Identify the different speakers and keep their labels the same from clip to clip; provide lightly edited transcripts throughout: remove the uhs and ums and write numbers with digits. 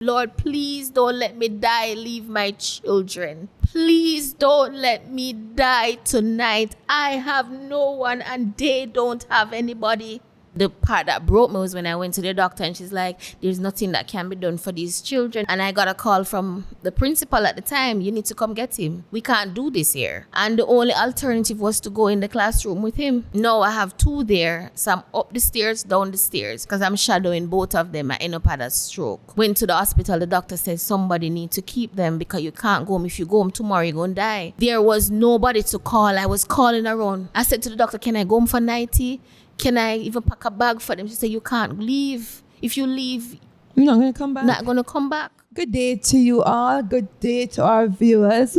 Speaker 1: Lord, please don't let me die. Leave my children. Please don't let me die tonight. I have no one and they don't have anybody. The part that broke me was when I went to the doctor and she's like, there's nothing that can be done for these children. And I got a call from the principal at the time, you need to come get him. We can't do this here. And the only alternative was to go in the classroom with him. Now I have two there. So I'm up the stairs, down the stairs because I'm shadowing both of them. I end up had a stroke. Went to the hospital. The doctor said somebody need to keep them because you can't go home. If you go home tomorrow, you're going to die. There was nobody to call. I was calling around. I said to the doctor, can I go home for nighty? Can I even pack a bag for them? She said, you can't leave. If you leave,
Speaker 2: you're not going to come back.
Speaker 1: Not going to come back.
Speaker 2: Good day to you all. Good day to our viewers.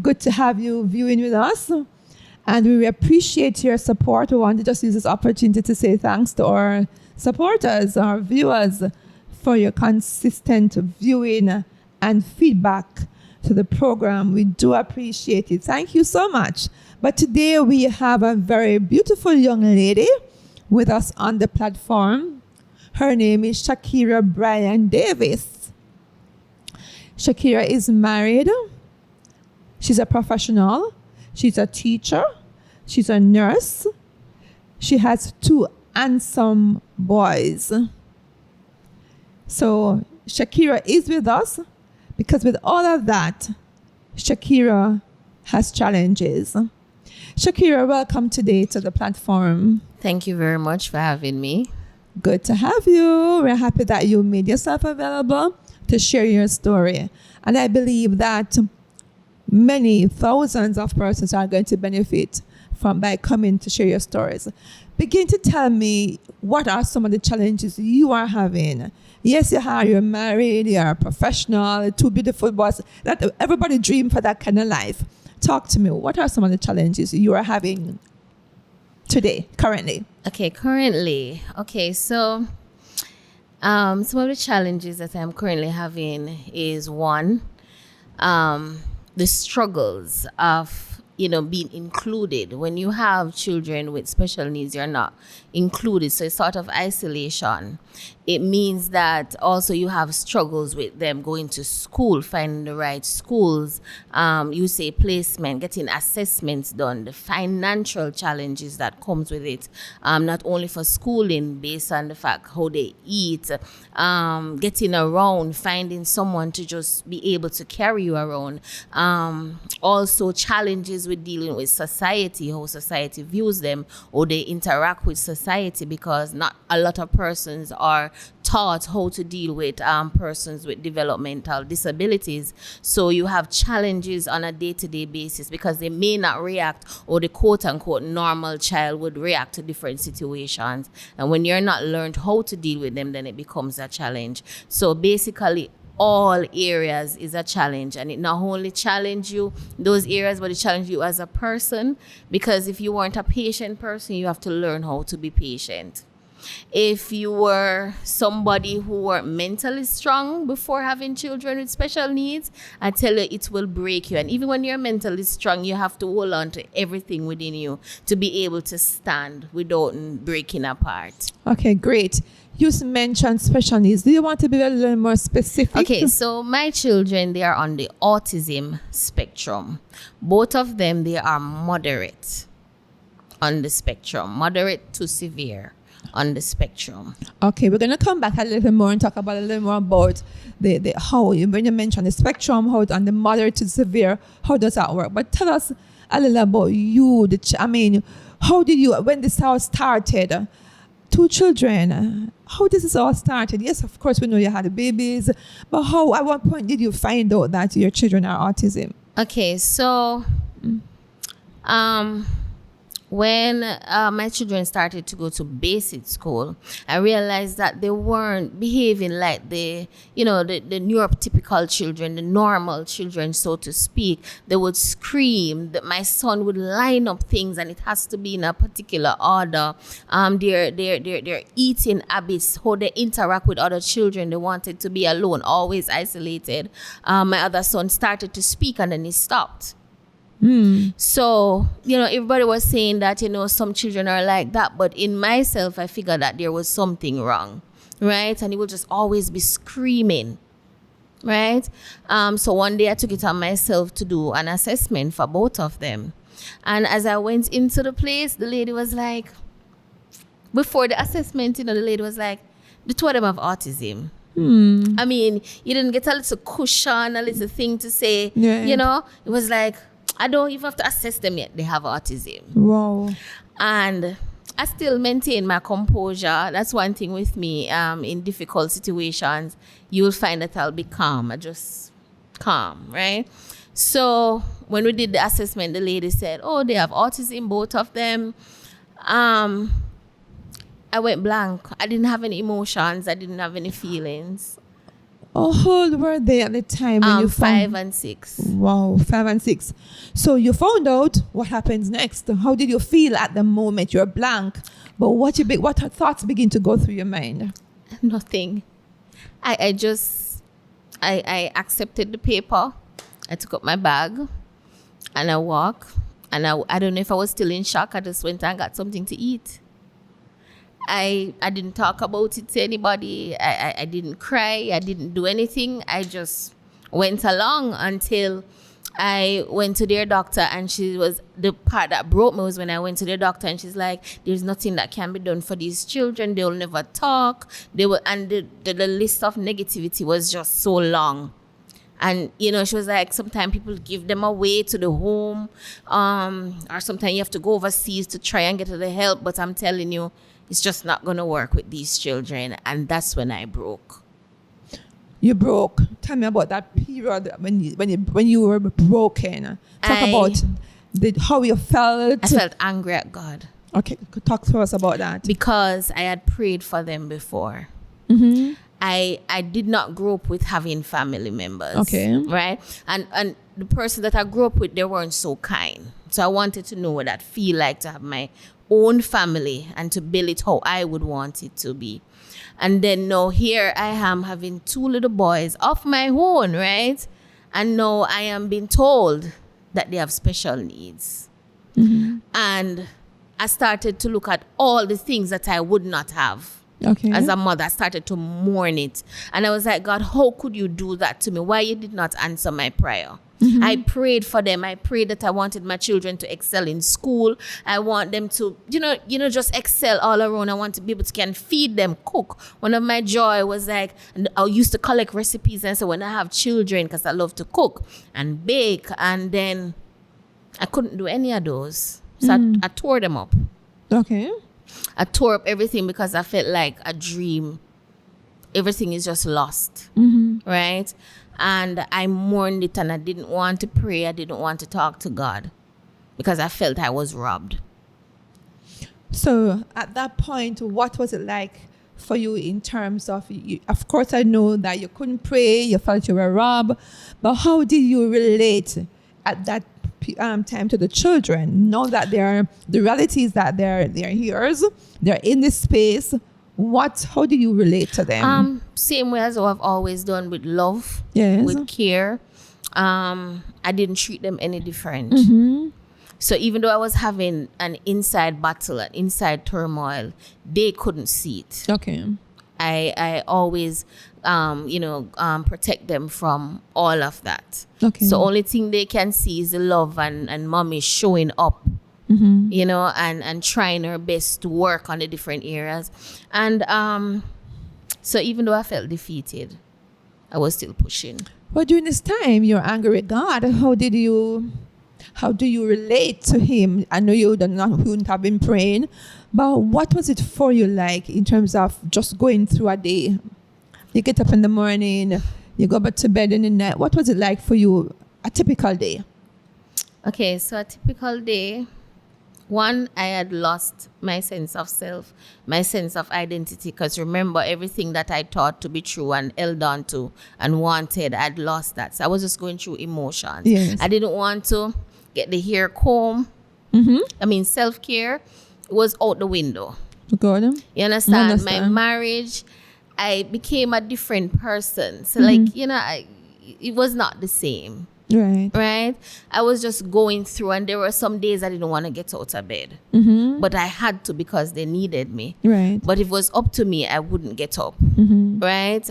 Speaker 2: Good to have you viewing with us. And we appreciate your support. We want to just use this opportunity to say thanks to our supporters, our viewers, for your consistent viewing and feedback to the program. We do appreciate it. Thank you so much. But today we have a very beautiful young lady with us on the platform. Her name is Shakira Bryan Davis. Shakira is married. She's a professional. She's a teacher. She's a nurse. She has two handsome boys. So Shakira is with us because with all of that, Shakira has challenges. Shakira, welcome today to the platform.
Speaker 1: Thank you very much for having me.
Speaker 2: Good to have you. We're happy that you made yourself available to share your story. And I believe that many thousands of persons are going to benefit by coming to share your stories. Begin to tell me, what are some of the challenges you are having? Yes, you're married, you're a professional, two beautiful boys. That everybody dream for that kind of life. Talk to me. What are some of the challenges you are having today, currently?
Speaker 1: Okay, currently. Okay, so some of the challenges that I'm currently having is one, the struggles of being included. When you have children with special needs, you're not included. So it's sort of isolation. It means that also you have struggles with them going to school, finding the right schools, you say placement, getting assessments done, the financial challenges that comes with it, not only for schooling based on the fact how they eat, getting around, finding someone to just be able to carry you around. Also challenges with dealing with society, how society views them, or they interact with society, because not a lot of persons are taught how to deal with persons with developmental disabilities. So you have challenges on a day-to-day basis because they may not react, or the quote-unquote normal child would react to different situations. And when you're not learned how to deal with them, then it becomes a challenge. So basically, all areas is a challenge, and it not only challenge you those areas, but it challenge you as a person, because if you weren't a patient person, you have to learn how to be patient. If you were somebody who were mentally strong before having children with special needs, I tell you, it will break you. And even when you're mentally strong, you have to hold on to everything within you to be able to stand without breaking apart.
Speaker 2: Okay, great. You mentioned special needs. Do you want to be a little more specific?
Speaker 1: Okay, so my children, they are on the autism spectrum. Both of them, they are moderate on the spectrum, moderate to severe on the spectrum.
Speaker 2: Okay, we're going to come back a little more and talk about a little more about the how, when you mentioned the spectrum, how on the moderate to severe, how does that work? But tell us a little about you. How did you, when this all started, two children, how did this all started? Yes, of course, we know you had babies, but how, at what point did you find out that your children are autism?
Speaker 1: Okay, so when my children started to go to basic school, I realized that they weren't behaving like the neurotypical children, the normal children, so to speak. They would scream. That my son would line up things, and it has to be in a particular order. Their eating habits, how they interact with other children. They wanted to be alone, always isolated. My other son started to speak, and then he stopped. So, everybody was saying that, some children are like that. But in myself, I figured that there was something wrong, right? And he would just always be screaming. right? So one day I took it on myself to do an assessment for both of them. And as I went into the place, the lady was like, before the assessment, the lady was like, the two of them have autism. I mean, you didn't get a little cushion, a little thing to say, It was like, I don't even have to assess them yet. They have autism.
Speaker 2: Wow.
Speaker 1: And I still maintain my composure. That's one thing with me. In difficult situations, you will find that I'll be calm. I just calm, right? So when we did the assessment, the lady said, oh, they have autism, both of them. I went blank. I didn't have any emotions. I didn't have any feelings.
Speaker 2: How old were they at the time when you found?
Speaker 1: 5 and 6.
Speaker 2: Wow, 5 and 6. So you found out what happens next. How did you feel at the moment? You're blank. But what thoughts begin to go through your mind?
Speaker 1: Nothing. I accepted the paper. I took up my bag and I walked. And I don't know if I was still in shock. I just went and got something to eat. I didn't talk about it to anybody. I didn't cry. I didn't do anything. I just went along until I went to their doctor, and the part that broke me was when I went to their doctor and she's like, there's nothing that can be done for these children. They will never talk. The list of negativity was just so long. And, she was like, sometimes people give them away to the home, or sometimes you have to go overseas to try and get the help. But I'm telling you, it's just not going to work with these children. And that's when I broke.
Speaker 2: You broke. Tell me about that period when you were broken. Talk about how you felt.
Speaker 1: I felt angry at God.
Speaker 2: Okay, talk to us about that.
Speaker 1: Because I had prayed for them before. I did not grow up with having family members. Okay. Right? And the person that I grew up with, they weren't so kind. So I wanted to know what that feel like to have my own family and to build it how I would want it to be. And then now here I am having 2 little boys of my own, right? And now I am being told that they have special needs. And I started to look at all the things that I would not have. Okay. As a mother, I started to mourn it. And I was like, God, how could you do that to me? Why you did not answer my prayer? I prayed for them. I prayed that I wanted my children to excel in school. I want them to, just excel all around. I want to be able to can feed them, cook. One of my joy was like, I used to collect recipes. And so when I have children, because I love to cook and bake, and then I couldn't do any of those. So I tore them up.
Speaker 2: Okay.
Speaker 1: I tore up everything because I felt like a dream. Everything is just lost, right? And I mourned it, and I didn't want to pray. I didn't want to talk to God because I felt I was robbed.
Speaker 2: So at that point, what was it like for you in terms of, of course, I know that you couldn't pray, you felt you were robbed, but how did you relate at that time to the children? Know that the reality is that they're yours, they're in this space. How do you relate to them?
Speaker 1: Same way as I've always done, with love, with care. I didn't treat them any different. So even though I was having an inside battle, an inside turmoil, they couldn't see it.
Speaker 2: Okay.
Speaker 1: I always, protect them from all of that.
Speaker 2: Okay.
Speaker 1: So only thing they can see is the love and mommy showing up. And trying her best to work on the different areas. And so even though I felt defeated, I was still pushing.
Speaker 2: But during this time, you're angry with God. How do you relate to him? I know you wouldn't have been praying, but what was it for you like in terms of just going through a day? You get up in the morning, you go back to bed in the night. What was it like for you, a typical day? Okay,
Speaker 1: so a typical day, one, I had lost my sense of self, my sense of identity. Because remember, everything that I thought to be true and held on to and wanted, I'd lost that. So I was just going through emotions.
Speaker 2: Yes.
Speaker 1: I didn't want to get the hair comb. Self-care was out the window.
Speaker 2: Good.
Speaker 1: You understand? My marriage, I became a different person. So it was not the same. Right. I was just going through, and there were some days I didn't want to get out of bed, but I had to because they needed me.
Speaker 2: Right.
Speaker 1: But if it was up to me, I wouldn't get up. Right.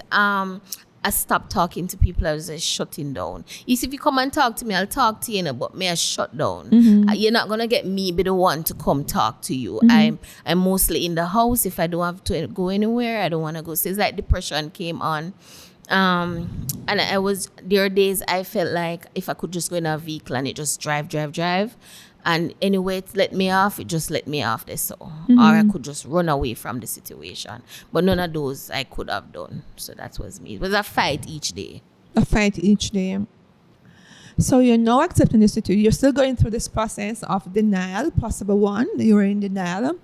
Speaker 1: I stopped talking to people. I was just shutting down. If you come and talk to me, I'll talk to you, but me I shut down. You're not gonna get me be the one to come talk to you. I'm mostly in the house. If I don't have to go anywhere, I don't want to go. So it's like depression came on. And there are days I felt like if I could just go in a vehicle and it just drive. And anyway, it let me off, it just let me off this. So. Or I could just run away from the situation. But none of those I could have done. So that was me. It was a fight each day.
Speaker 2: A fight each day. So you're now accepting the situation. You're still going through this process of denial, possible one. You were in denial.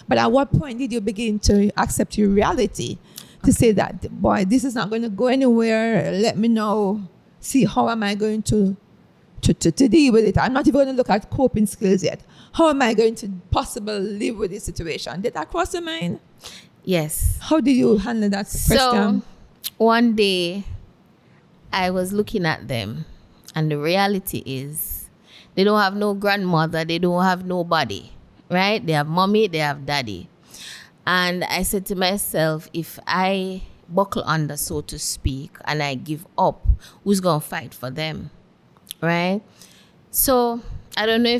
Speaker 2: But at what point did you begin to accept your reality? To say that, boy, this is not going to go anywhere. Let me know. See, how am I going to deal with it? I'm not even going to look at coping skills yet. How am I going to possibly live with this situation? Did that cross your mind?
Speaker 1: Yes.
Speaker 2: How did you handle that question?
Speaker 1: So, one day, I was looking at them, and the reality is, they don't have no grandmother, they don't have nobody, right? They have mommy, they have daddy. And I said to myself, if I buckle under, so to speak, and I give up, who's going to fight for them? Right? So, I don't know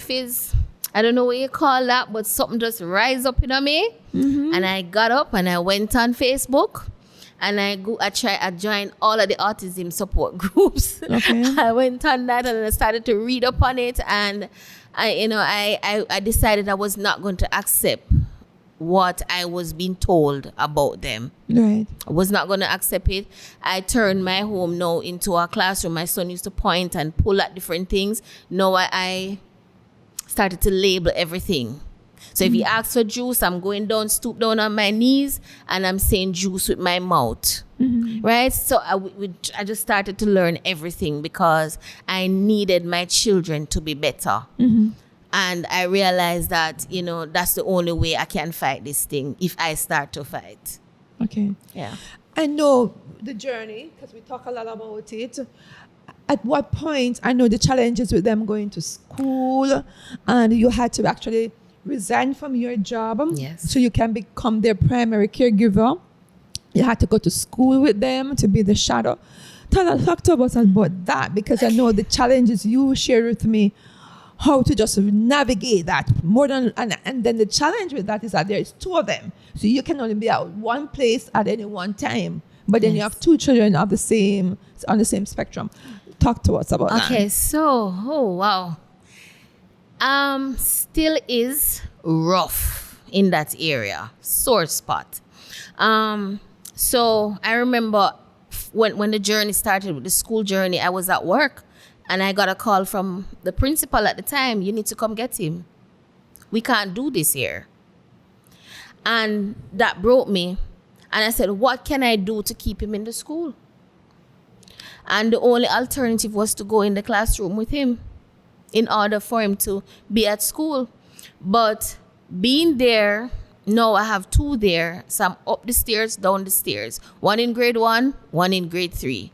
Speaker 1: what you call that, but something just rise up in me. And I got up and I went on Facebook and I joined all of the autism support groups. Okay. I went on that and I started to read up on it, and I decided I was not going to accept what I was being told about them.
Speaker 2: Right.
Speaker 1: I was not going to accept it. I turned my home now into a classroom. My son used to point and pull at different things. Now I started to label everything. So if he asks for juice, I'm going down, stoop down on my knees, and I'm saying juice with my mouth. Right? So I just started to learn everything because I needed my children to be better. And I realized that, that's the only way I can fight this thing if I start to fight.
Speaker 2: Okay.
Speaker 1: Yeah.
Speaker 2: I know the journey, because we talk a lot about it. At what point, I know the challenges with them going to school, and you had to actually resign from your job.
Speaker 1: Yes.
Speaker 2: So you can become their primary caregiver. You had to go to school with them to be the shadow. Talk to us about that, because I know the challenges you shared with me, how to just navigate that more than, and then the challenge with that is that there's two of them. So you can only be at one place at any one time, but then you have two children on the same spectrum. Talk to us about that.
Speaker 1: Okay, so, wow. Still is rough in that area, sore spot. So I remember when the journey started, with the school journey, I was at work and I got a call from the principal at the time. You need to come get him. We can't do this here. And that broke me. And I said, what can I do to keep him in the school? And the only alternative was to go in the classroom with him in order for him to be at school. But being there, now I have two there. So I'm up the stairs, down the stairs. One in grade 1, one in grade 3.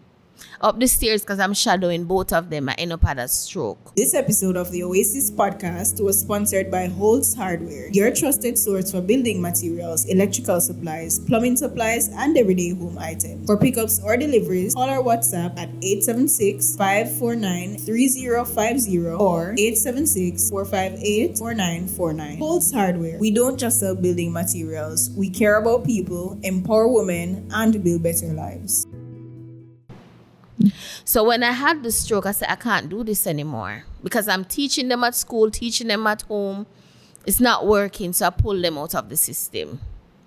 Speaker 1: Up the stairs because I'm shadowing both of them. I end up had a stroke.
Speaker 3: This episode of the Oasis Podcast was sponsored by Holtz Hardware, your trusted source for building materials, electrical supplies, plumbing supplies, and everyday home items. For pickups or deliveries, call our WhatsApp at 876-549-3050 or 876-458-4949. Holtz Hardware. We don't just sell building materials. We care about people, empower women, and build better lives.
Speaker 1: So when I had the stroke, I said, I can't do this anymore because I'm teaching them at school, teaching them at home. It's not working. So I pulled them out of the system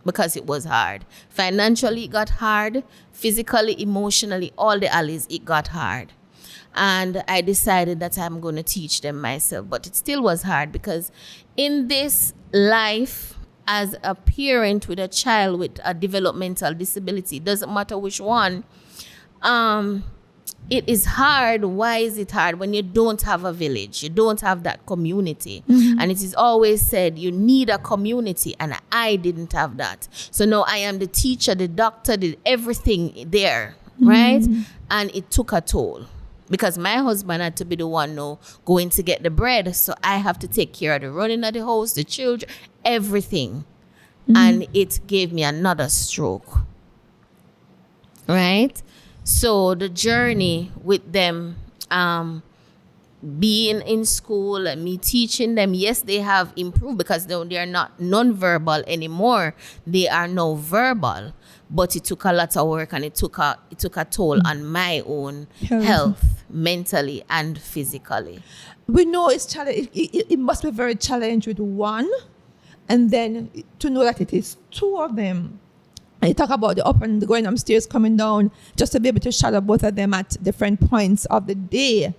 Speaker 1: because it was hard. Financially, it got hard. Physically, emotionally, all the alleys, it got hard. And I decided that I'm going to teach them myself. But it still was hard because in this life, as a parent with a child with a developmental disability, it doesn't matter which one, it is hard. Why is it hard? When you don't have a village, you don't have that community. And it is always said you need a community, and I didn't have that. So now I am the teacher, the doctor, did everything there, right? And it took a toll because my husband had to be the one now going to get the bread. So I have to take care of the running of the house, the children, everything. And it gave me another stroke, right? So the journey with them, being in school and me teaching them, yes, they have improved because they are not non-verbal anymore. They are now verbal. But it took a lot of work, and it took a toll on my own health, mentally and physically.
Speaker 2: We know it's challenge. It must be very challenging with one, and then to know that it is two of them. And you talk about the up and the going upstairs, coming down, just to be able to shadow both of them at different points of the day.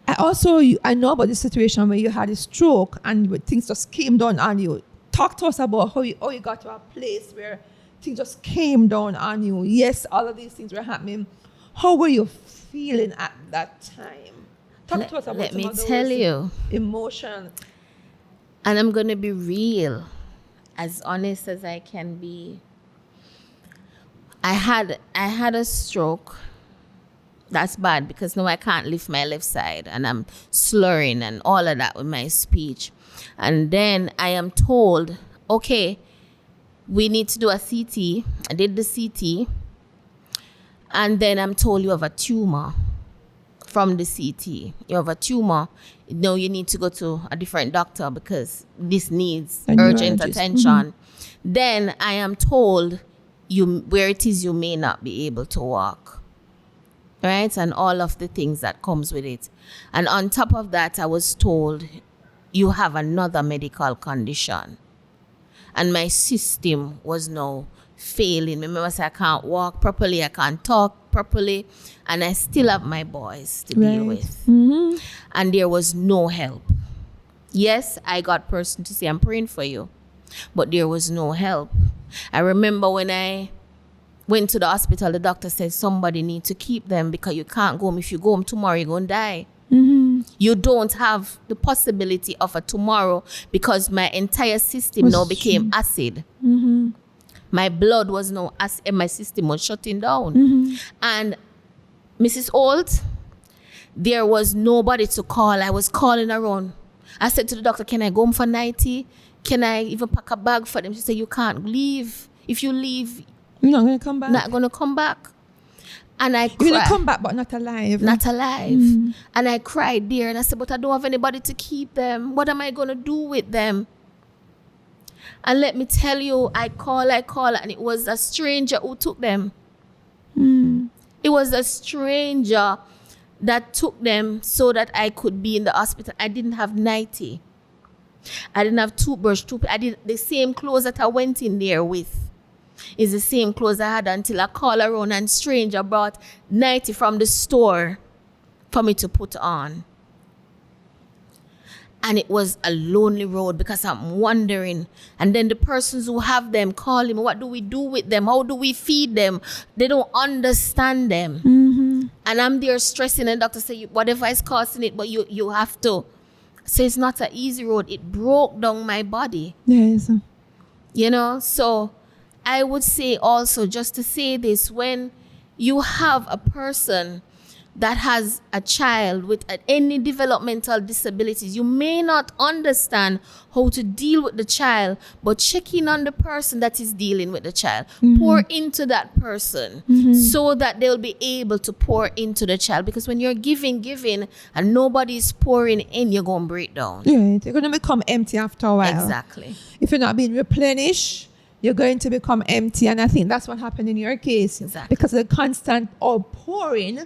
Speaker 2: I know about the situation where you had a stroke and things just came down on you. Talk to us about how you got to a place where things just came down on you. Yes, all of these things were happening. How were you feeling at that time? Talk to us about
Speaker 1: let me
Speaker 2: some of
Speaker 1: tell
Speaker 2: those
Speaker 1: you.
Speaker 2: emotions.
Speaker 1: And I'm going to be real, as honest as I can be. I had a stroke. That's bad because now I can't lift my left side and I'm slurring and all of that with my speech. And then I am told, okay, we need to do a CT. I did the CT. And then I'm told you have a tumor from the CT. You have a tumor. Now you need to go to a different doctor because this needs urgent attention. Mm-hmm. Then I am told where it is you may not be able to walk. Right? And all of the things that comes with it. And on top of that, I was told you have another medical condition. And my system was now failing. Remember, I can't walk properly, I can't talk properly, and I still have my boys to deal with.
Speaker 2: Mm-hmm.
Speaker 1: And there was no help. Yes, I got person to say, I'm praying for you, but there was no help. I remember when I went to the hospital, the doctor said somebody needs to keep them because you can't go home. If you go home tomorrow, you're going to die. Mm-hmm. You don't have the possibility of a tomorrow because my entire system now became acid. Mm-hmm. My blood was now acid and my system was shutting down. Mm-hmm. And Mrs. Holt, there was nobody to call. I was calling around. I said to the doctor, can I go home for 90? Can I even pack a bag for them? She said, you can't leave. If you leave,
Speaker 2: you're not going to come back.
Speaker 1: Not going to come back. And I cried.
Speaker 2: You're going to come back, but not alive.
Speaker 1: Not alive. Mm. And I cried there. And I said, but I don't have anybody to keep them. What am I going to do with them? And let me tell you, I call, and it was a stranger who took them. Mm. It was a stranger that took them so that I could be in the hospital. I didn't have nightie. I didn't have toothbrush. I did the same clothes that I went in there with. Is the same clothes I had until I called around and stranger brought nightie from the store for me to put on. And it was a lonely road because I'm wondering. And then the persons who have them call him, what do we do with them? How do we feed them? They don't understand them. Mm-hmm. And I'm there stressing, and the doctor say, whatever is causing it, but you have to. So it's not an easy road. It broke down my body.
Speaker 2: Yes.
Speaker 1: You know, so I would say also, just to say this, when you have a person that has a child with any developmental disabilities, you may not understand how to deal with the child, but check in on the person that is dealing with the child. Mm-hmm. Pour into that person so that they'll be able to pour into the child. Because when you're giving, and nobody's pouring in, you're going to break down.
Speaker 2: Yeah, you're going to become empty after a while.
Speaker 1: Exactly.
Speaker 2: If you're not being replenished, you're going to become empty. And I think that's what happened in your case.
Speaker 1: Exactly.
Speaker 2: Because of the constant pouring,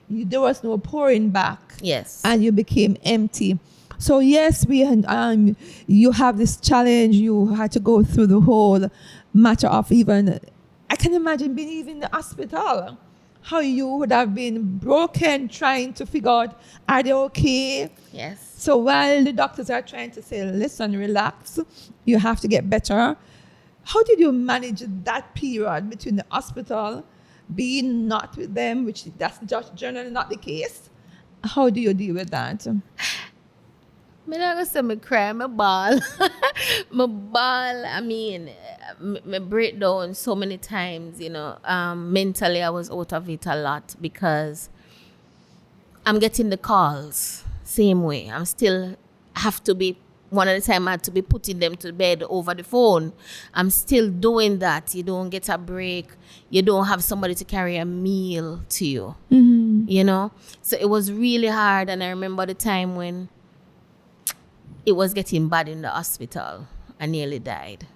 Speaker 2: there was no pouring back.
Speaker 1: Yes.
Speaker 2: And you became empty. So yes, you have this challenge. You had to go through the whole matter of even, I can imagine being even in the hospital, how you would have been broken trying to figure out, are they okay?
Speaker 1: Yes.
Speaker 2: So while the doctors are trying to say, listen, relax, you have to get better. How did you manage that period between the hospital, being not with them, which that's just generally not the case? How do you deal with that?
Speaker 1: I'm not going to say I cry, I bawl. I mean, I break down so many times, you know. Mentally, I was out of it a lot because I'm getting the calls same way. I'm still have to be one of the time I had to be putting them to bed over the phone. I'm still doing that. You don't get a break. You don't have somebody to carry a meal to you, you know? So it was really hard. And I remember the time when it was getting bad in the hospital. I nearly died.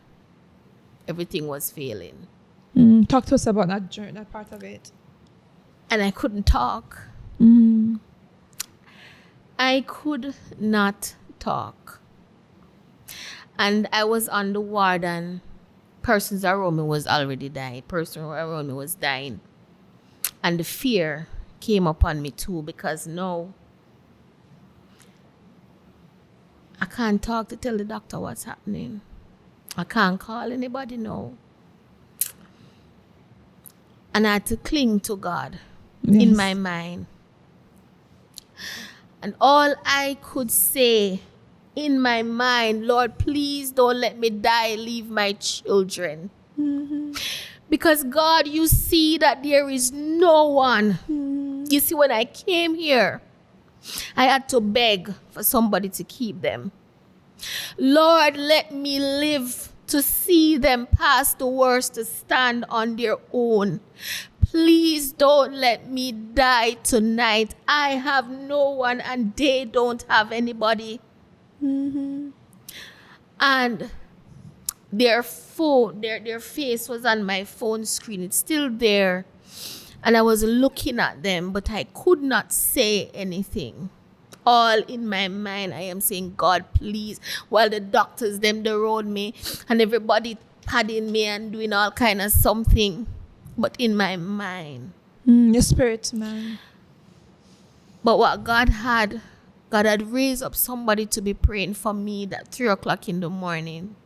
Speaker 1: Everything was failing.
Speaker 2: Talk to us about that journey, that part of it.
Speaker 1: And I couldn't talk. I could not talk. And I was on the ward and persons around me was already dying. Person around me was dying. And the fear came upon me too, because no, I can't talk to tell the doctor what's happening. I can't call anybody, no. And I had to cling to God in my mind. And all I could say in my mind, Lord, please don't let me die, leave my children. Because God, you see that there is no one. You see, when I came here, I had to beg for somebody to keep them. Lord, let me live to see them past the worst, to stand on their own. Please don't let me die tonight. I have no one and they don't have anybody. And their phone, their face was on my phone screen. It's still there. And I was looking at them, but I could not say anything. All in my mind, I am saying, God, please. While the doctors, them around me, and everybody patting me and doing all kind of something. But in my mind.
Speaker 2: Your spirit, man.
Speaker 1: But what God had raised up somebody to be praying for me at 3 o'clock in the morning.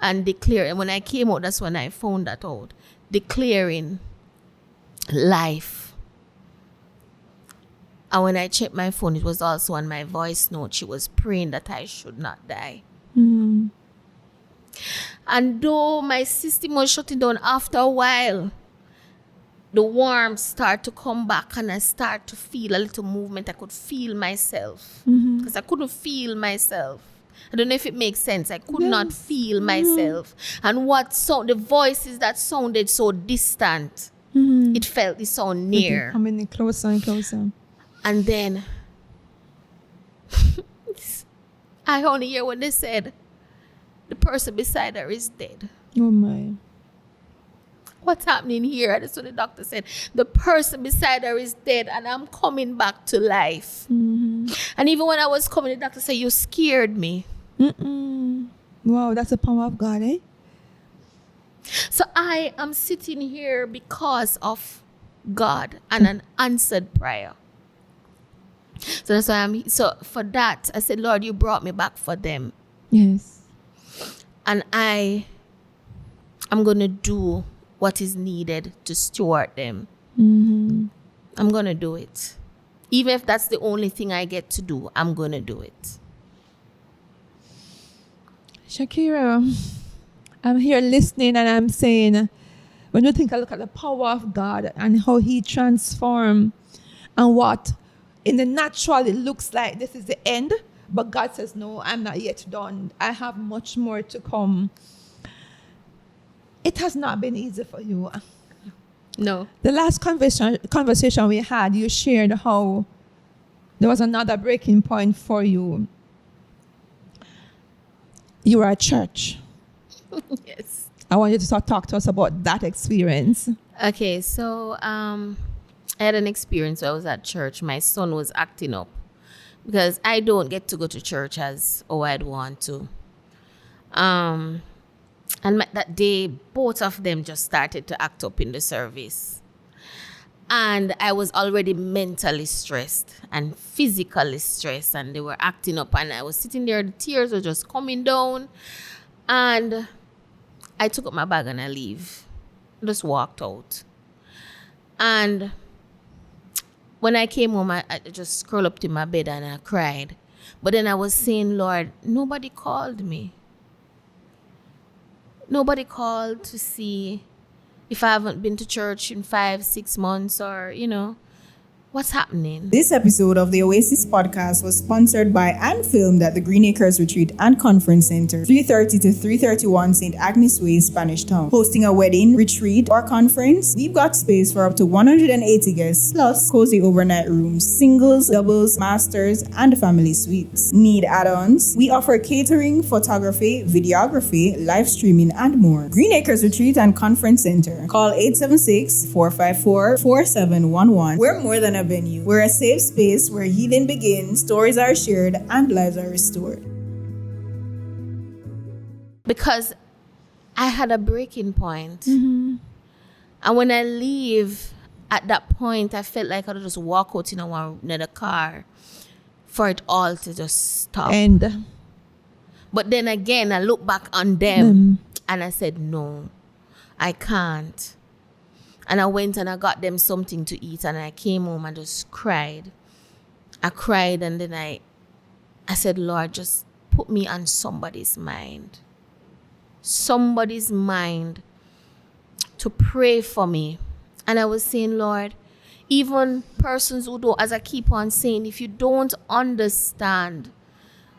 Speaker 1: And declaring, and when I came out, that's when I found that out. Declaring life. And when I checked my phone, it was also on my voice note. She was praying that I should not die. And though my system was shutting down, after a while, the warmth started to come back and I started to feel a little movement. I could feel myself because I couldn't feel myself. I don't know if it makes sense. I could not feel myself. And the voices that sounded so distant, it felt it sound near.
Speaker 2: Coming closer and closer.
Speaker 1: And then I only hear when they said, the person beside her is dead.
Speaker 2: Oh my.
Speaker 1: What's happening here? That's what the doctor said. The person beside her is dead and I'm coming back to life. And even when I was coming, the doctor said, you scared me.
Speaker 2: Wow, that's the power of God, eh?
Speaker 1: So I am sitting here because of God and an answered prayer. So that's why so for that, I said, Lord, you brought me back for them.
Speaker 2: Yes.
Speaker 1: And I'm going to do what is needed to steward them. I'm going to do it. Even if that's the only thing I get to do, I'm going to do it.
Speaker 2: Shakira, I'm here listening and I'm saying, when you think I look at the power of God and how he transformed and what in the natural it looks like this is the end, but God says, no, I'm not yet done. I have much more to come. It has not been easy for you.
Speaker 1: No.
Speaker 2: The last conversation we had, you shared how there was another breaking point for you. You were at church.
Speaker 1: Yes.
Speaker 2: I want you to talk to us about that experience.
Speaker 1: Okay, so I had an experience where I was at church. My son was acting up because I don't get to go to church as I'd want to. And that day, both of them just started to act up in the service. And I was already mentally stressed and physically stressed, and they were acting up. And I was sitting there, the tears were just coming down. And I took up my bag and I leave. Just walked out. And when I came home, I just curled up to my bed and I cried. But then I was saying, Lord, nobody called me. Nobody called to see if I haven't been to church in 5-6 months or, What's happening?
Speaker 3: This episode of the Oasis Podcast was sponsored by and filmed at the Green Acres Retreat and Conference Center, 330 to 331 St. Agnes Way, Spanish Town. Hosting a wedding, retreat, or conference, we've got space for up to 180 guests, plus cozy overnight rooms, singles, doubles, masters, and family suites. Need add-ons? We offer catering, photography, videography, live streaming, and more. Green Acres Retreat and Conference Center. Call 876-454-4711. We're more than a venue. We're a safe space where healing begins, stories are shared, and lives are restored.
Speaker 1: Because I had a breaking point. And when I leave at that point, I felt like I would just walk out in another car for it all to just stop. But then again, I look back on them and I said, no, I can't. And I went and I got them something to eat and I came home and just cried. I cried and then I said, Lord, just put me on somebody's mind. Somebody's mind to pray for me. And I was saying, Lord, even persons who don't, as I keep on saying, if you don't understand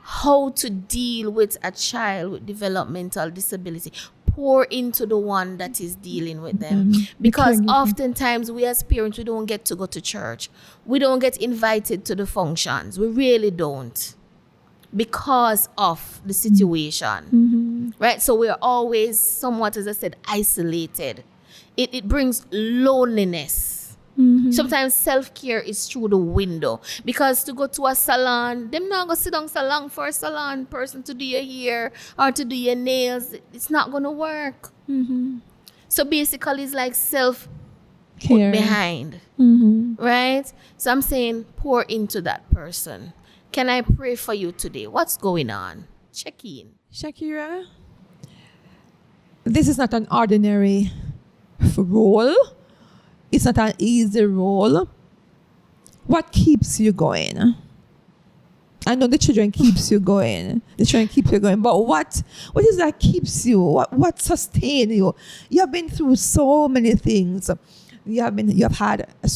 Speaker 1: how to deal with a child with developmental disability, pour into the one that is dealing with them. Because oftentimes we as parents, we don't get to go to church. We don't get invited to the functions. We really don't. Because of the situation. Right? So we're always somewhat, as I said, isolated. It brings loneliness. Sometimes self-care is through the window. Because to go to a salon, them not going to sit down salon for a salon person to do your hair or to do your nails. It's not going to work. So basically, it's like self-care behind. Right? So I'm saying, pour into that person. Can I pray for you today? What's going on? Check in.
Speaker 2: Shakira, this is not an ordinary role. It's not an easy role. What keeps you going? I know the children keeps you going. The children keep you going. But what is that keeps you? What sustains you? You have been through so many things. You have had a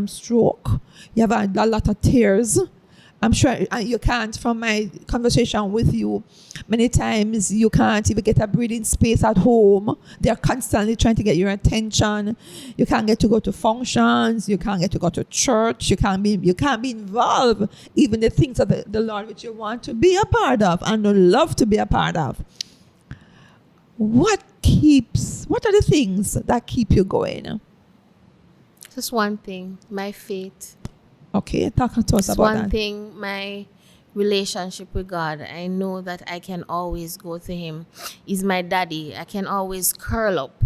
Speaker 2: stroke. You have had a lot of tears. I'm sure you can't, from my conversation with you, many times you can't even get a breathing space at home. They're constantly trying to get your attention. You can't get to go to functions. You can't get to go to church. You can't be involved. Even the things of the Lord which you want to be a part of and love to be a part of. What are the things that keep you going?
Speaker 1: Just one thing, my faith.
Speaker 2: Okay, talk to us about that.
Speaker 1: One thing, my relationship with God. I know that I can always go to Him. He's my daddy. I can always curl up.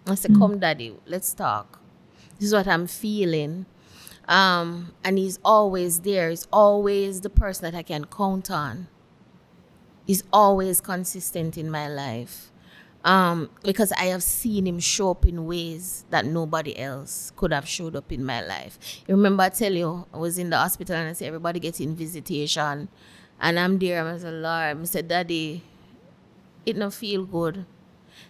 Speaker 1: I say, come daddy, let's talk. This is what I'm feeling. And He's always there. He's always the person that I can count on. He's always consistent in my life. Because I have seen Him show up in ways that nobody else could have showed up in my life. You remember I tell you, I was in the hospital and I said, everybody getting visitation. And I'm there, I said, Lord, I said, Daddy, it don't feel good.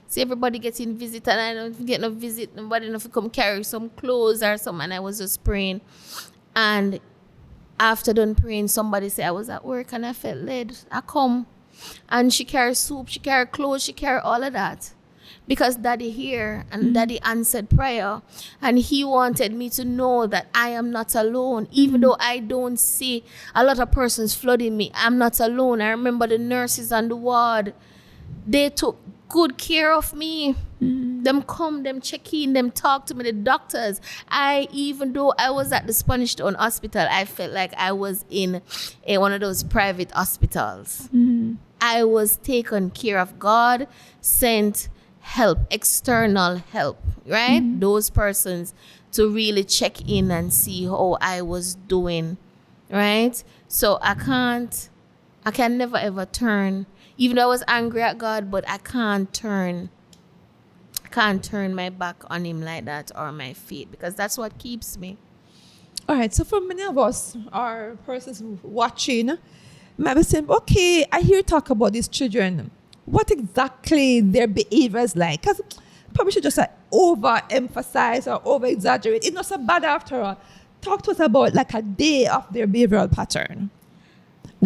Speaker 1: See, everybody getting visit and I don't get no visit. Nobody don't come carry some clothes or something. And I was just praying. And after done praying, somebody said, I was at work and I felt led. I come. And she carried soup, she carried clothes, she carried all of that. Because Daddy here and Daddy answered prayer. And He wanted me to know that I am not alone. Even though I don't see a lot of persons flooding me, I'm not alone. I remember the nurses on the ward. They took good care of me. Them come, them check in, them talk to me, the doctors. Even though I was at the Spanish Town Hospital, I felt like I was in one of those private hospitals. I was taken care of. God sent help, external help, right? Those persons to really check in and see how I was doing, right? So I can never ever turn, even though I was angry at God, but I can't turn my back on Him like that or my faith, because that's what keeps me.
Speaker 2: All right, so for many of us, our persons watching, might be saying, okay, I hear you talk about these children. What exactly their behavior is like? Because probably should just overemphasize or over-exaggerate. It's not so bad after all. talk to us about like a day of their behavioral pattern.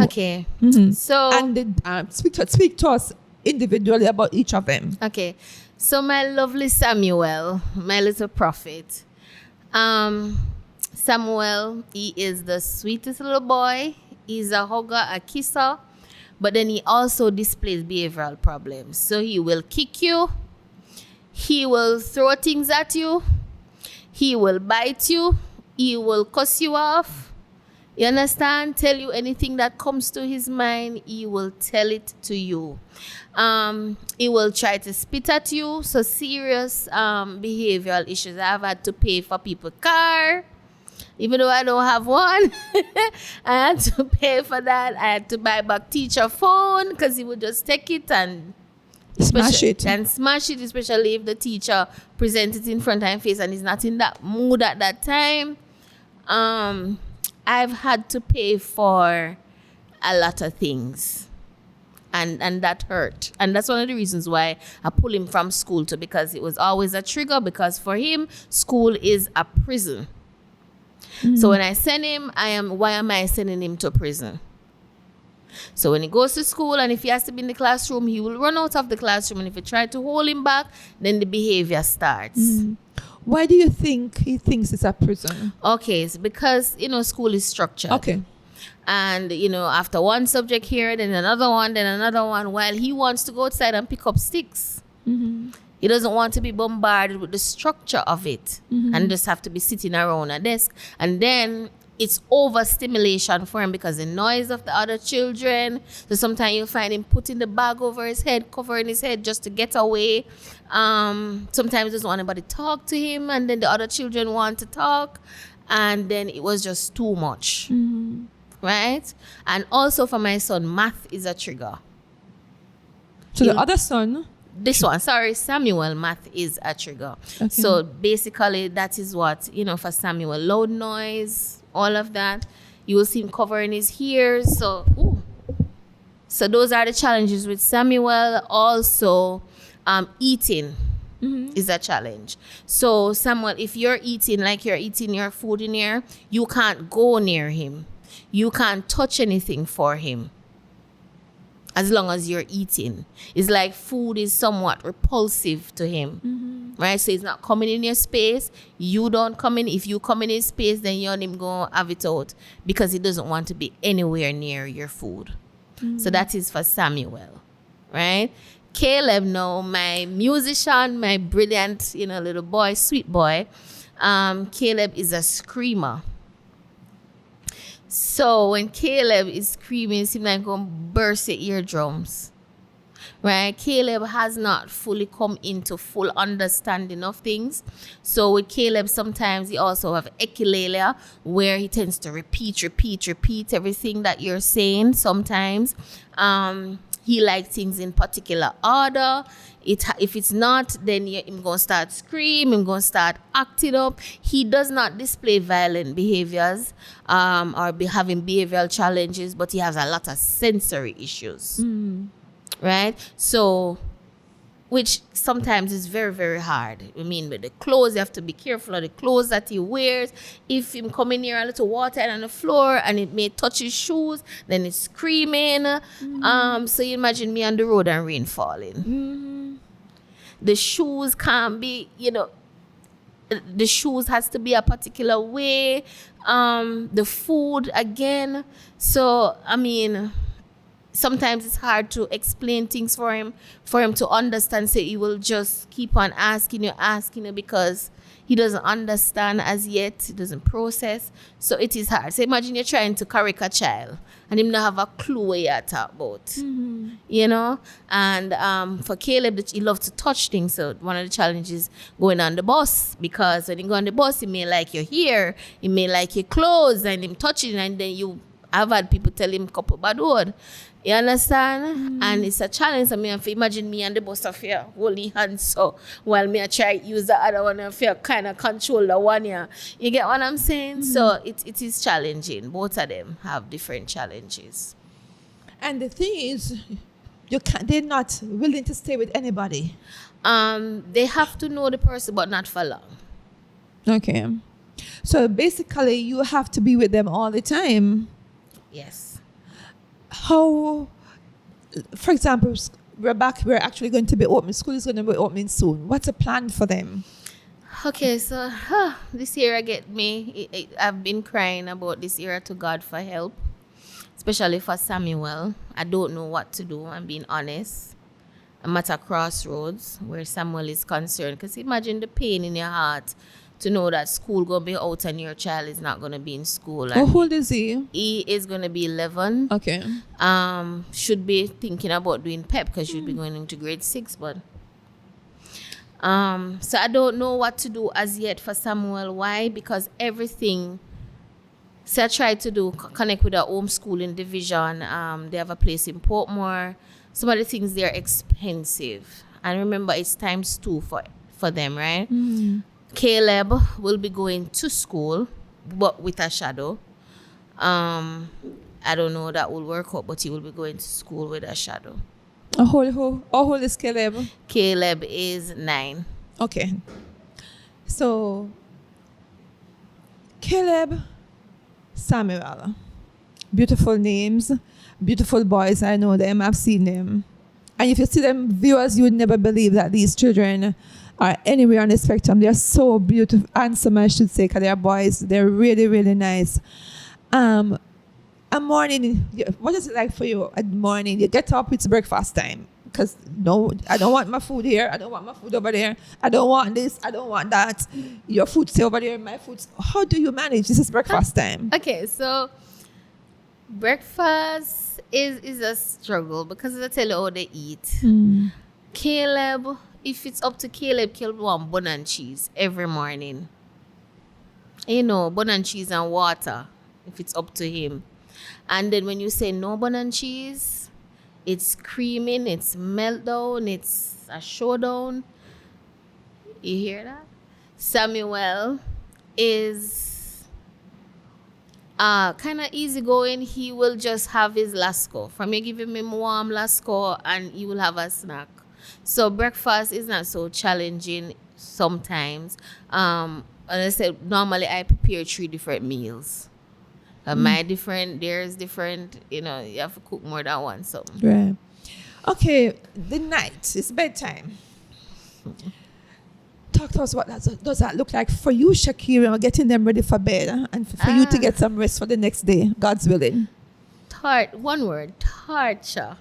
Speaker 1: Okay. So
Speaker 2: And speak to us individually about each of them.
Speaker 1: okay. So my lovely Samuel, my little prophet. Samuel, he is the sweetest little boy. He's a hugger, a kisser, but then he also displays behavioral problems. So he will kick you, he will throw things at you, he will bite you, he will cuss you off. You understand? Tell you anything that comes to his mind, he will tell it to you. He will try to spit at you. So serious behavioral issues. I've had to pay for people's car. Even though I don't have one, I had to pay for that. I had to buy back teacher phone because he would just take it and
Speaker 2: Smash it.
Speaker 1: And smash it, especially if the teacher presents it in front of his face and he's not in that mood at that time. I've had to pay for a lot of things. And that hurt. And that's one of the reasons why I pull him from school too, because it was always a trigger, because for him, school is a prison. So when I send him, why am I sending him to prison? So when he goes to school and if he has to be in the classroom, he will run out of the classroom. And if you try to hold him back, then the behavior starts.
Speaker 2: Why do you think he thinks it's a prison?
Speaker 1: Okay, it's because, school is structured.
Speaker 2: Okay.
Speaker 1: And, after one subject here, then another one, while he wants to go outside and pick up sticks. He doesn't want to be bombarded with the structure of it and just have to be sitting around a desk. And then it's overstimulation for him because the noise of the other children. So sometimes you'll find him putting the bag over his head, covering his head just to get away. Sometimes he doesn't want anybody to talk to him, and then the other children want to talk. And then it was just too much. Right? And also for my son, math is a trigger.
Speaker 2: So the other son...
Speaker 1: Samuel, math is a trigger.
Speaker 2: Okay.
Speaker 1: So basically that is what, for Samuel, loud noise, all of that. You will see him covering his ears. So those are the challenges with Samuel. Also, eating is a challenge. So Samuel, if you're eating like you're eating your food in here, you can't go near him. You can't touch anything for him. As long as you're eating. It's like food is somewhat repulsive to him. Right? So he's not coming in your space. You don't come in. If you come in his space, then you and him go have it out because he doesn't want to be anywhere near your food. So that is for Samuel. Right? Caleb, now, my musician, my brilliant, little boy, sweet boy. Caleb is a screamer. So when Caleb is screaming, it seems like going to burst your eardrums. Right? Caleb has not fully come into full understanding of things. So with Caleb, sometimes he also have echolalia, where he tends to repeat everything that you're saying. Sometimes he likes things in particular order. If it's not, then I'm going to start screaming, I'm going to start acting up. He does not display violent behaviors or be having behavioral challenges, but he has a lot of sensory issues. Right? So, which sometimes is very, very hard. I mean, with the clothes, you have to be careful of the clothes that he wears. If him coming near a little water on the floor and it may touch his shoes, then it's screaming. So you imagine me on the road and rain falling. The shoes can't be, the shoes has to be a particular way. The food again. So, I mean, sometimes it's hard to explain things for him to understand. So he will just keep on asking you because he doesn't understand as yet. He doesn't process. So it is hard. So imagine you're trying to correct a child and him not have a clue what you're talking about. And for Caleb, he loves to touch things. So one of the challenges going on the bus, because when you go on the bus, he may like your hair, he may like your clothes, and him touching, and then I've had people tell him couple bad word. You understand? And it's a challenge. I mean, if you imagine me and the bus of here holding hands, so while me I try to use the other one and feel kind of control the one here. You get what I'm saying? So it is challenging. Both of them have different challenges.
Speaker 2: And the thing is, they're not willing to stay with anybody.
Speaker 1: They have to know the person, but not for long.
Speaker 2: Okay. So basically, you have to be with them all the time.
Speaker 1: Yes.
Speaker 2: How, for example, we're actually going to be open. School is going to be opening soon. What's the plan for them?
Speaker 1: Okay, so this year I've been crying about this year to God for help, especially for Samuel. I don't know what to do, I'm being honest. I'm at a crossroads where Samuel is concerned, because imagine the pain in your heart to know that school going to be out and your child is not going to be in school.
Speaker 2: How old is he?
Speaker 1: He is going to be 11.
Speaker 2: Okay.
Speaker 1: Should be thinking about doing PEP because should be going into grade 6, but so I don't know what to do as yet for Samuel. Why? Because everything. So I tried to connect with a homeschooling division. They have a place in Portmore. Some of the things, they're expensive. And remember, it's ×2 for them, right? Caleb will be going to school, but with a shadow. I don't know that will work out, but he will be going to school with a shadow.
Speaker 2: How old is Caleb?
Speaker 1: Caleb is 9.
Speaker 2: Okay. So, Caleb, Samuel. Beautiful names, beautiful boys. I know them. I've seen them. And if you see them, viewers, you would never believe that these children are anywhere on the spectrum. They're so beautiful, handsome, I should say, because they're boys. They're really, really nice. A morning, what is it like for you at morning? You get up, it's breakfast time. Because no, I don't want my food here. I don't want my food over there. I don't want this. I don't want that. Your food stay over there. My food. How do you manage? This is breakfast time.
Speaker 1: Okay, so breakfast is a struggle because I tell you how they eat. Caleb, if it's up to Caleb want bun and cheese every morning. You know, bun and cheese and water, if it's up to him. And then when you say no bun and cheese, it's creaming, it's meltdown, it's a showdown. You hear that? Samuel is kind of easygoing. He will just have his Lasco. From you give him warm Lasco and he will have a snack. So breakfast is not so challenging sometimes. And I said, normally I prepare 3 different meals. My different, theirs different. You know, you have to cook more than one. So.
Speaker 2: Right. Okay, the night, it's bedtime. Talk to us, what does that look like for you, Shakira, getting them ready for bed and for you to get some rest for the next day, God's willing?
Speaker 1: One word, torture.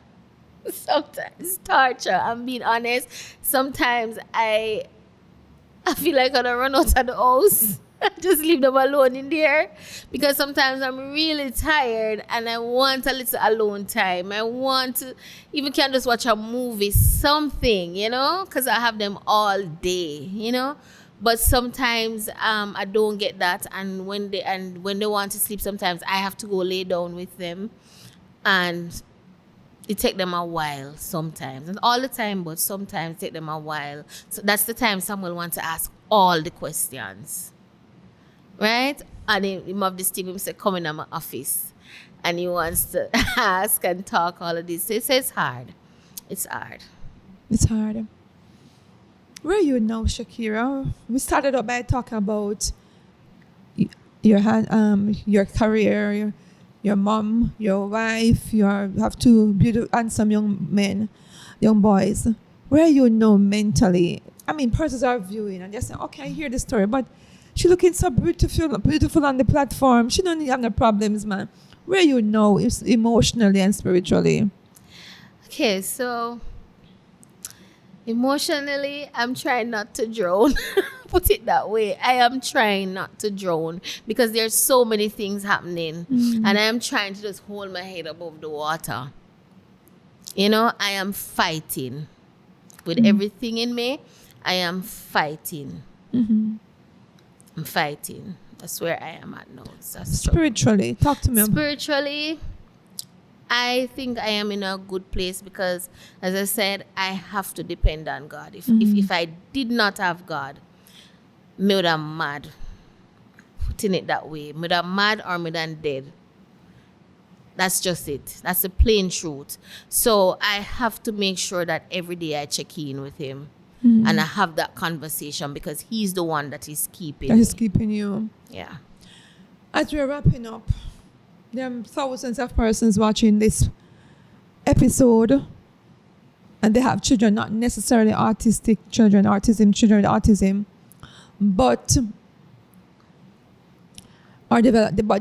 Speaker 1: Sometimes torture. I'm being honest. Sometimes I feel like I'm gonna run out of the house. Just leave them alone in there, because sometimes I'm really tired and I want a little alone time. I want to even can just watch a movie, something, you know, because I have them all day, you know. But sometimes I don't get that, and when they want to sleep, sometimes I have to go lay down with them, and it take them a while sometimes, and all the time, but sometimes it take them a while. So that's the time someone wants to ask all the questions. Right? And him have this team, him say, come in my office. And he wants to ask and talk all of this. So it's hard. It's hard.
Speaker 2: It's hard. Where are you now, Shakira? We started out by talking about your career, your mom, your wife. You have 2 beautiful, handsome young boys. Where are you now mentally? I mean, persons are viewing and they're saying, okay, I hear the story, but she looking so beautiful on the platform. She don't have no problems, man. Where you know is emotionally and spiritually?
Speaker 1: Okay, so emotionally, I'm trying not to drown. Put it that way. I am trying not to drown because there's so many things happening, and I am trying to just hold my head above the water. You know, I am fighting with everything in me. I am fighting. I'm fighting. That's where I am at now.
Speaker 2: Spiritually, talk to me.
Speaker 1: Spiritually, I think I am in a good place because, as I said, I have to depend on God. If I did not have God, me would have mad. Putting it that way, me would have mad or me would have dead. That's just it. That's the plain truth. So I have to make sure that every day I check in with Him. and I have that conversation because he's the one that is keeping
Speaker 2: That is
Speaker 1: me.
Speaker 2: keeping you.
Speaker 1: Yeah.
Speaker 2: As we're wrapping up, there are thousands of persons watching this episode, and they have children, not necessarily autistic children, children with autism, but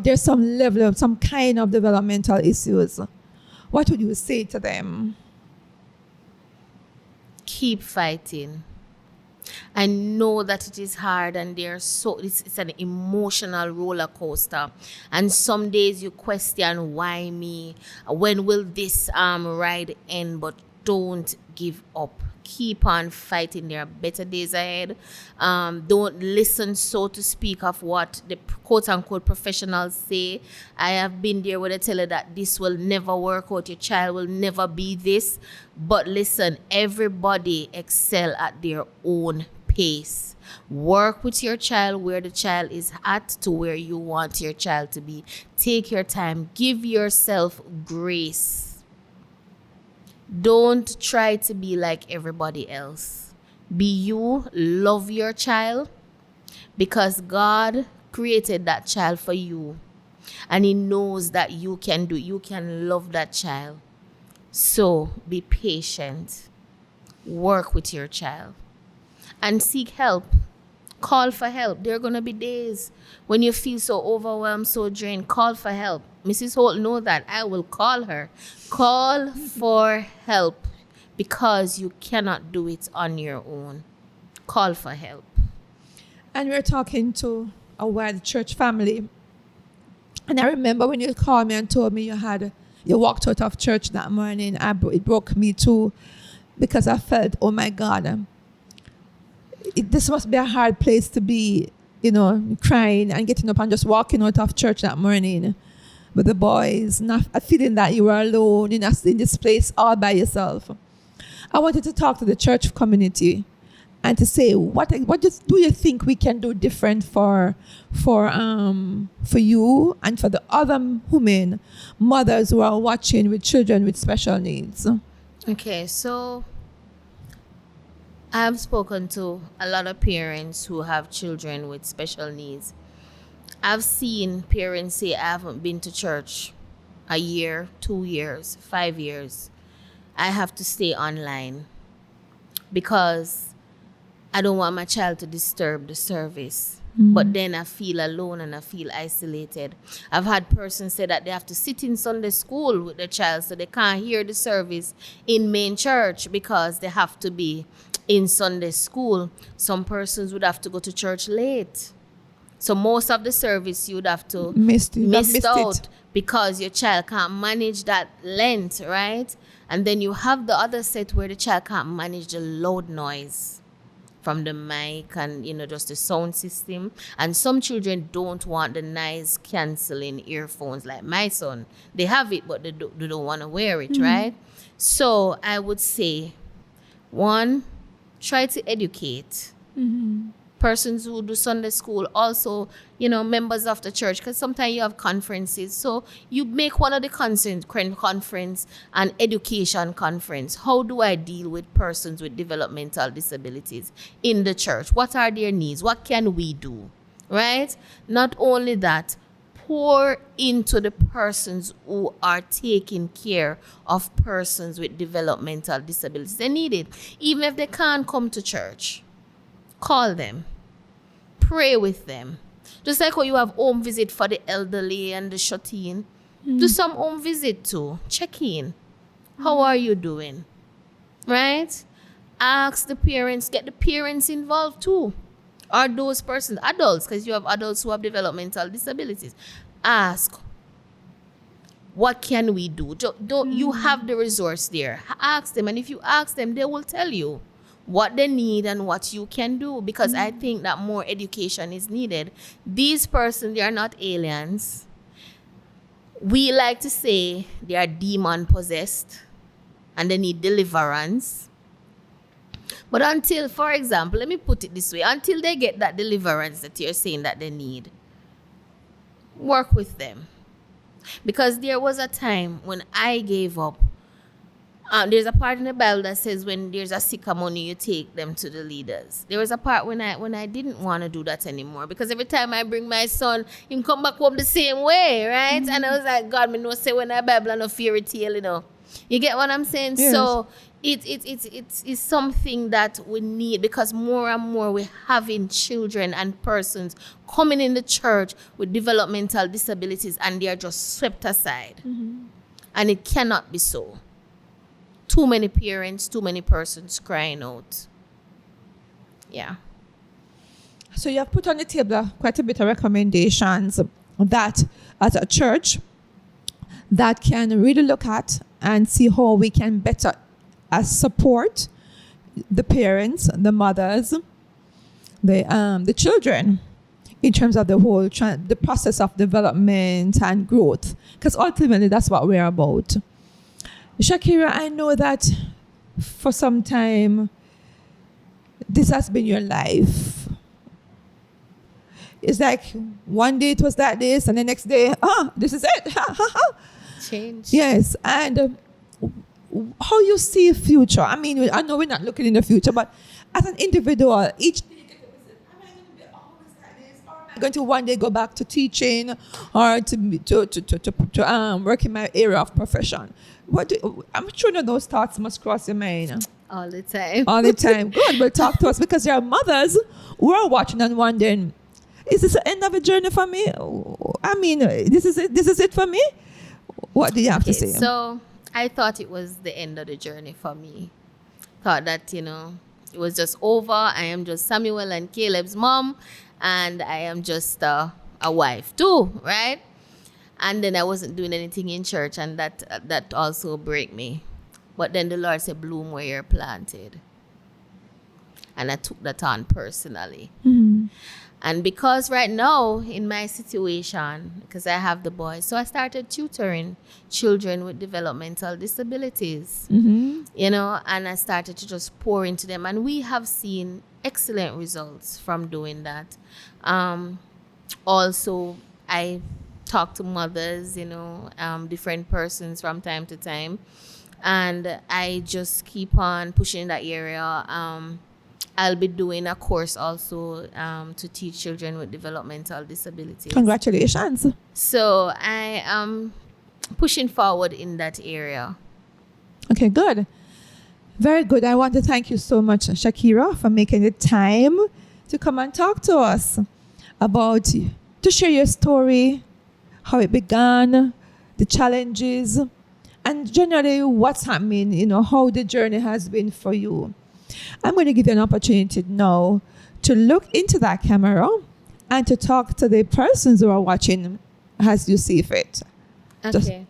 Speaker 2: there's some kind of developmental issues. What would you say to them?
Speaker 1: Keep fighting. I know that it is hard and it's an emotional roller coaster. And some days you question, why me? When will this ride end? But don't give up. Keep on fighting. There are better days ahead. Don't listen, so to speak, of what the quote-unquote professionals say. I have been there where they tell you that this will never work out. Your child will never be this. But listen, everybody excel at their own pace. Work with your child where the child is at to where you want your child to be. Take your time. Give yourself grace. Don't try to be like everybody else. Be you. Love your child because God created that child for you. And He knows that you can love that child. So be patient. Work with your child. And seek help. Call for help. There are going to be days when you feel so overwhelmed, so drained. Call for help. Mrs. Holt, know that. I will call her. Call for help because you cannot do it on your own. Call for help.
Speaker 2: And we're talking to a wide church family. And I remember when you called me and told me you walked out of church that morning. It broke me too because I felt, oh my God, this must be a hard place to be, crying and getting up and just walking out of church that morning with the boys, not feeling that you were alone in this place all by yourself. I wanted to talk to the church community and to say, what do you think we can do different for you and for the other women, mothers who are watching with children with special needs?
Speaker 1: Okay, so I've spoken to a lot of parents who have children with special needs. I've seen parents say, I haven't been to church a year, 2 years, 5 years. I have to stay online because I don't want my child to disturb the service. But then I feel alone and I feel isolated. I've had persons say that they have to sit in Sunday school with their child so they can't hear the service in main church because they have to be in Sunday school. Some persons would have to go to church late. So most of the service you'd have to miss out because your child can't manage that length, right? And then you have the other set where the child can't manage the loud noise from the mic and, just the sound system. And some children don't want the noise cancelling earphones like my son. They have it, but they don't want to wear it, right? So I would say, one, try to educate. Persons who do Sunday school, also, members of the church, because sometimes you have conferences. So you make one of the conference an education conference. How do I deal with persons with developmental disabilities in the church? What are their needs? What can we do? Right? Not only that, pour into the persons who are taking care of persons with developmental disabilities. They need it. Even if they can't come to church, call them. Pray with them. Just like how you have home visit for the elderly and the shut-in, do some home visit too. Check in. How are you doing? Right? Ask the parents, get the parents involved too. Or those persons, adults, because you have adults who have developmental disabilities. Ask, what can we do? Don't you have the resource there? Ask them, and if you ask them, they will tell you what they need and what you can do, because I think that more education is needed. These persons, they are not aliens. We like to say they are demon possessed and they need deliverance. But until, for example, let me put it this way, until they get that deliverance that you're saying that they need, work with them. Because there was a time when I gave up There's a part in the Bible that says when there's a sick among you, you take them to the leaders. There was a part when I didn't want to do that anymore, because every time I bring my son, him come back home the same way, right? Mm-hmm. And I was like, God, me no say when I Bible and no fairy tale, you know. You get what I'm saying? Yes. So it's something that we need, because more and more we're having children and persons coming in the church with developmental disabilities, and they are just swept aside. Mm-hmm. And it cannot be so. Too many parents, too many persons crying out. Yeah.
Speaker 2: So you have put on the table quite a bit of recommendations that as a church that can really look at and see how we can better support the parents, the mothers, the children in terms of the whole the process of development and growth, because ultimately that's what we're about. Shakira, I know that for some time this has been your life. It's like one day it was like this, and the next day, this is it.
Speaker 1: Change.
Speaker 2: Yes, and how you see future? I mean, I know we're not looking in the future, but as an individual, each day you get to visit, am I going to be always like this, or am I going to one day go back to teaching, or to work in my area of profession? I'm sure that those thoughts must cross your mind.
Speaker 1: All the time.
Speaker 2: All the time. Good. Well, talk to us, because there are mothers who are watching and wondering, is this the end of a journey for me? I mean, this is it for me? What do you have to say?
Speaker 1: So I thought it was the end of the journey for me. Thought that, it was just over. I am just Samuel and Caleb's mom, and I am just a wife too, right? And then I wasn't doing anything in church, and that also break me. But then the Lord said, bloom where you're planted. And I took that on personally. Mm-hmm. And because right now in my situation, because I have the boys, so I started tutoring children with developmental disabilities, mm-hmm. And I started to just pour into them. And we have seen excellent results from doing that. Also, I talk to mothers, different persons from time to time. And I just keep on pushing in that area. I'll be doing a course also to teach children with developmental disabilities.
Speaker 2: Congratulations.
Speaker 1: So I am pushing forward in that area.
Speaker 2: Okay, good. Very good. I want to thank you so much, Shakira, for making the time to come and talk to us to share your story, how it began, the challenges, and generally what's happening, how the journey has been for you. I'm going to give you an opportunity now to look into that camera and to talk to the persons who are watching as you see fit.
Speaker 1: Okay.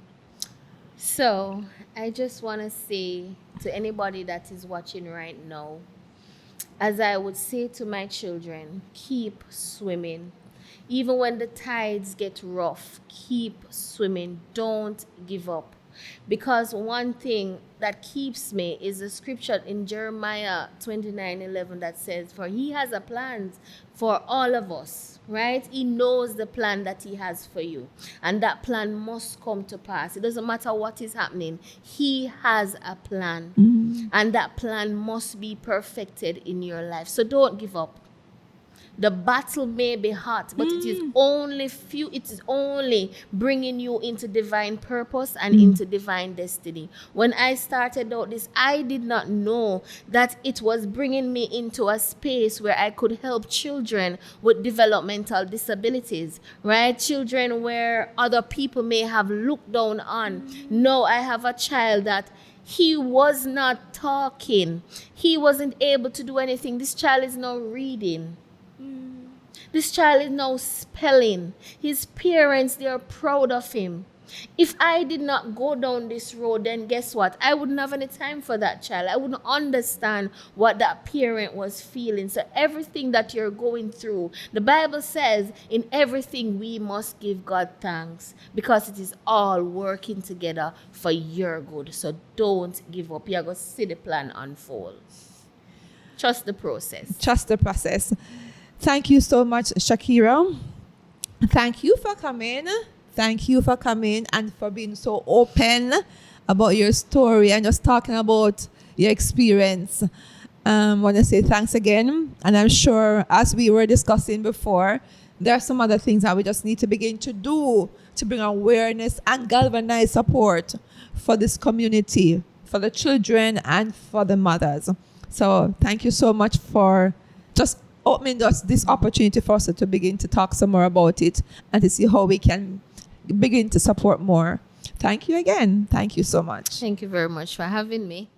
Speaker 1: So I just want to say to anybody that is watching right now, as I would say to my children, keep swimming. Even when the tides get rough, keep swimming. Don't give up. Because one thing that keeps me is the scripture in Jeremiah 29:11 that says, for he has a plan for all of us, right? He knows the plan that he has for you. And that plan must come to pass. It doesn't matter what is happening. He has a plan. Mm-hmm. And that plan must be perfected in your life. So don't give up. The battle may be hot, but it is only bringing you into divine purpose and into divine destiny. When I started out this, I did not know that it was bringing me into a space where I could help children with developmental disabilities, right? Children where other people may have looked down on. No, I have a child that he was not talking. He wasn't able to do anything. This child is now reading. This child is now spelling. His parents, they are proud of him. If I did not go down this road, then guess what? I wouldn't have any time for that child. I wouldn't understand what that parent was feeling. So everything that you're going through, the Bible says, in everything we must give God thanks, because it is all working together for your good. So don't give up. You're going to see the plan unfold. Trust the process.
Speaker 2: Trust the process. Thank you so much, Shakira. Thank you for coming. Thank you for coming and for being so open about your story and just talking about your experience. I want to say thanks again. And I'm sure, as we were discussing before, there are some other things that we just need to begin to do to bring awareness and galvanize support for this community, for the children and for the mothers. So thank you so much for just opening us this opportunity for us to begin to talk some more about it and to see how we can begin to support more. Thank you again. Thank you so much.
Speaker 1: Thank you very much for having me.